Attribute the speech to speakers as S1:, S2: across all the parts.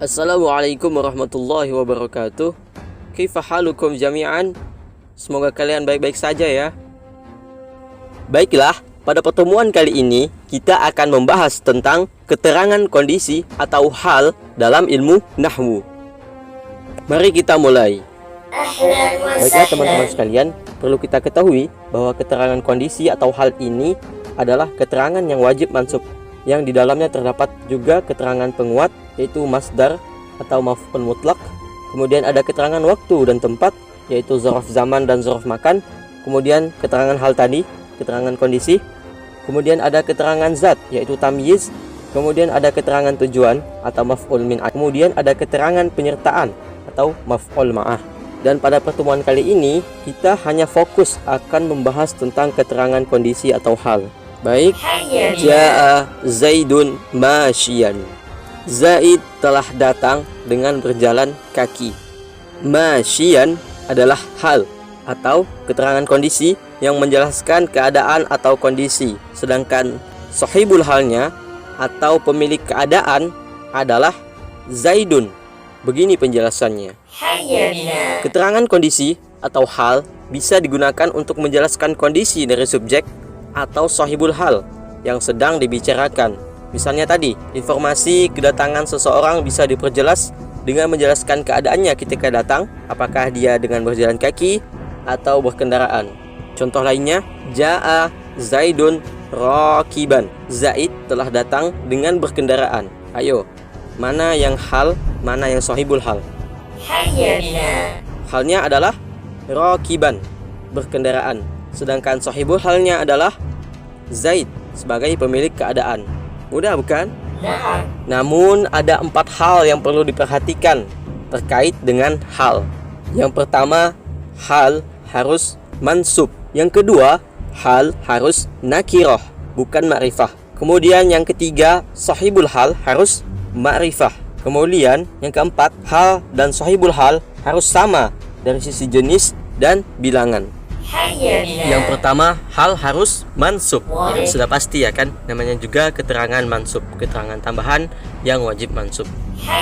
S1: Assalamualaikum warahmatullahi wabarakatuh. Kaifa halukum jami'an? Semoga kalian baik-baik saja ya. Baiklah, pada pertemuan kali ini kita akan membahas tentang keterangan kondisi atau hal dalam ilmu nahwu. Mari kita mulai. Baiklah teman-teman sekalian, perlu kita ketahui bahwa keterangan kondisi atau hal ini adalah keterangan yang wajib mansub, yang di dalamnya terdapat juga keterangan penguat, yaitu masdar atau maf'ul mutlak. Kemudian ada keterangan waktu dan tempat, yaitu zarf zaman dan zarf makan. Kemudian keterangan hal tadi, keterangan kondisi. Kemudian ada keterangan zat, yaitu tamyiz. Kemudian ada keterangan tujuan atau maf'ul min. Kemudian ada keterangan penyertaan atau maf'ul ma'ah. Dan pada pertemuan kali ini kita hanya fokus akan membahas tentang keterangan kondisi atau hal. Baik, Ja'a Zaidun masyian. Zaid telah datang dengan berjalan kaki. Masyian adalah hal atau keterangan kondisi yang menjelaskan keadaan atau kondisi. Sedangkan sahibul halnya atau pemilik keadaan adalah Zaidun. Begini penjelasannya. Keterangan kondisi atau hal bisa digunakan untuk menjelaskan kondisi dari subjek atau sahibul hal yang sedang dibicarakan. Misalnya tadi, informasi kedatangan seseorang bisa diperjelas dengan menjelaskan keadaannya ketika datang, apakah dia dengan berjalan kaki atau berkendaraan. Contoh lainnya, Ja'a Zaidun rakiban. Zaid telah datang dengan berkendaraan. Ayo, mana yang hal, mana yang sahibul hal? Halnya adalah rakiban, berkendaraan. Sedangkan sahibul halnya adalah Zaid sebagai pemilik keadaan. Mudah bukan? Namun ada 4 hal yang perlu diperhatikan terkait dengan hal. Yang pertama, hal harus mansub. Yang kedua, hal harus nakirah, bukan ma'rifah. Kemudian yang ketiga, sahibul hal harus ma'rifah. Kemudian yang keempat, hal dan sahibul hal harus sama dari sisi jenis dan bilangan. Yang pertama, hal harus mansub. Sudah pasti ya kan, namanya juga keterangan mansub, keterangan tambahan yang wajib mansub.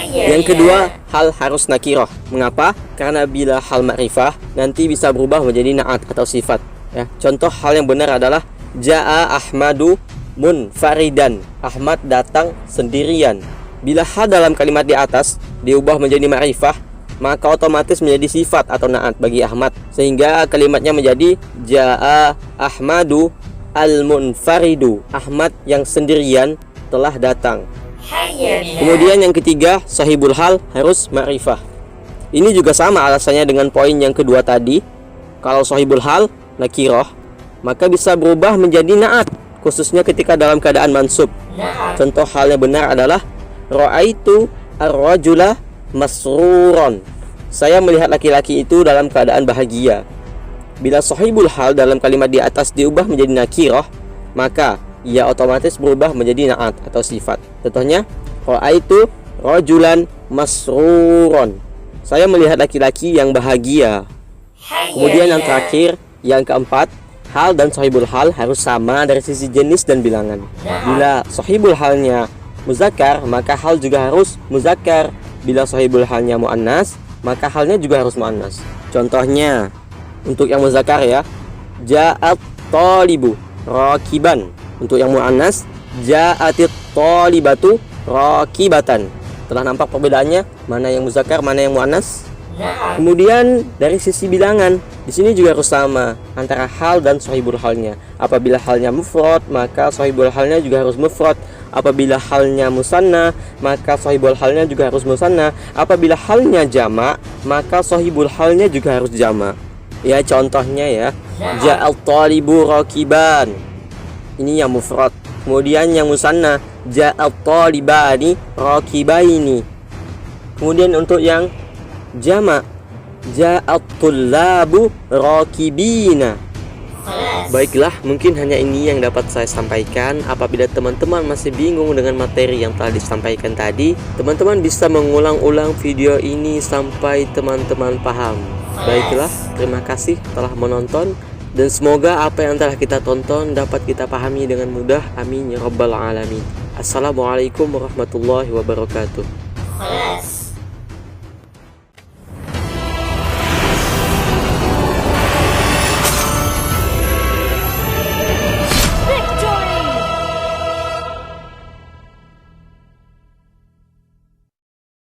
S1: Yang kedua, hal harus nakirah. Mengapa? Karena bila hal ma'rifah nanti bisa berubah menjadi na'at atau sifat ya. Contoh hal yang benar adalah Ja'a Ahmadu munfaridan. Ahmad datang sendirian. Bila hal dalam kalimat di atas diubah menjadi ma'rifah, maka otomatis menjadi sifat atau na'at bagi Ahmad, sehingga kalimatnya menjadi Ja'a Ahmadu al-munfaridu. Ahmad yang sendirian telah datang. Kemudian yang ketiga, sahibul hal harus ma'rifah. Ini juga sama alasannya dengan poin yang kedua tadi. Kalau sahibul hal nakirah, maka bisa berubah menjadi na'at, khususnya ketika dalam keadaan mansub. Contoh halnya benar adalah Ra'aitu ar-rajula masruron. Saya melihat laki-laki itu dalam keadaan bahagia. Bila sahibul hal dalam kalimat di atas diubah menjadi nakirah, maka ia otomatis berubah menjadi na'at atau sifat. Contohnya, ra'aitu rajulan masruron. Saya melihat laki-laki yang bahagia. Kemudian yang terakhir, yang keempat, hal dan sahibul hal harus sama dari sisi jenis dan bilangan. Bila sahibul halnya muzakkar, maka hal juga harus muzakkar. Bila sahibul halnya muannas, maka halnya juga harus muannas. Contohnya, untuk yang muzakkar ya, Ja'at talibu rakiban. Untuk yang muannas, Ja'atit talibatu rakibatan. Telah nampak perbedaannya? Mana yang muzakkar, mana yang muannas? Kemudian dari sisi bilangan, di sini juga harus sama antara hal dan sahibul halnya. Apabila halnya mufrad, maka sahibul halnya juga harus mufrad. Apabila halnya musanna, maka sahibul halnya juga harus musanna. Apabila halnya jama', maka sahibul halnya juga harus jama'. Ya, contohnya ya, Ja'al talibu rakiban. Ini yang mufrad. Kemudian yang musanna, Ja'al talibani rakibaini. Kemudian untuk yang jama', Ja'at tullabu rakibina. Baiklah, mungkin hanya ini yang dapat saya sampaikan. Apabila teman-teman masih bingung dengan materi yang telah disampaikan tadi, teman-teman bisa mengulang-ulang video ini sampai teman-teman paham. Baiklah, terima kasih telah menonton, dan semoga apa yang telah kita tonton dapat kita pahami dengan mudah. Amin ya rabbal alamin. Assalamualaikum warahmatullahi wabarakatuh.
S2: خلاص